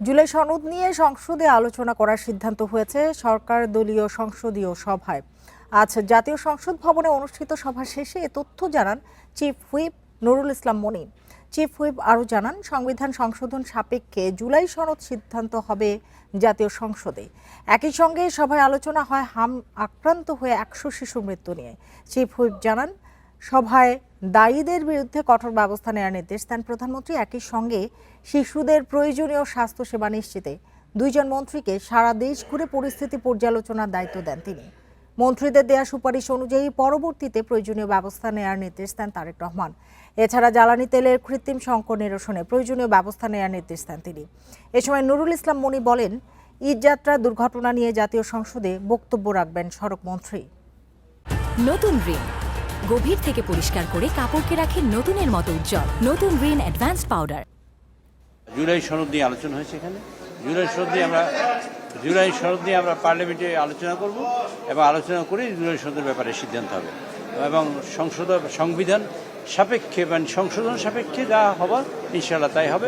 জুলাই সনদ নিয়ে সংসদে আলোচনা করার সিদ্ধান্ত হয়েছে সরকার দলীয় সংসদীয় সভায়। আজ জাতীয় সংসদ ভবনে অনুষ্ঠিত সভা শেষে এ তথ্য জানান চিফ হুইপ নুরুল ইসলাম মনি। চিফ হুইপ আরও জানান, সংবিধান সংশোধন সাপেক্ষে জুলাই সনদ সিদ্ধান্ত হবে জাতীয় সংসদে। একই সঙ্গে সভায় আলোচনা হয় হাম আক্রান্ত হয়ে 100 শিশুর মৃত্যু নিয়ে। চিফ হুইপ জানান, সভায় দায়ীদের বিরুদ্ধে কঠোর ব্যবস্থা নেওয়ার নির্দেশ দেন প্রধানমন্ত্রী। একই সঙ্গে শিশুদের প্রয়োজনীয় স্বাস্থ্যসেবা নিশ্চিতে 2 জন মন্ত্রীকে সারা দেশ ঘুরে পরিস্থিতি পর্যালোচনার দায়িত্ব দেন তিনি। মন্ত্রীদের দেয়া সুপারিশ অনুযায়ী পরবর্তীতে প্রয়োজনীয় ব্যবস্থা নেওয়ার নির্দেশ দেন তারেক রহমান। এছাড়া জ্বালানি তেলের কৃত্রিম সংকট নিরসনে প্রয়োজনীয় ব্যবস্থা নেওয়ার নির্দেশ দেন তিনি। এ সময় নুরুল ইসলাম মনি বলেন, ঈদযাত্রা দুর্ঘটনা নিয়ে জাতীয় সংসদে বক্তব্য রাখবেন সড়ক মন্ত্রী। নতুন রিন গভীর থেকে পরিষ্কার করে কাপড়কে রাখে নতুনের মতো উজ্জ্বল। নতুন রিন অ্যাডভান্সড পাউডার। জুলাই সনদ নিয়ে আলোচনা হয়েছে এখানে। জুলাই সনদ নিয়ে আমরা পার্লামেন্টে আলোচনা করব এবং আলোচনা করে জুলাই সনদের ব্যাপারে সিদ্ধান্ত হবে এবং সংবিধান সাপেক্ষে মানে সংশোধন সাপেক্ষে যা হবার ইনশাআল্লাহ তাই হবে।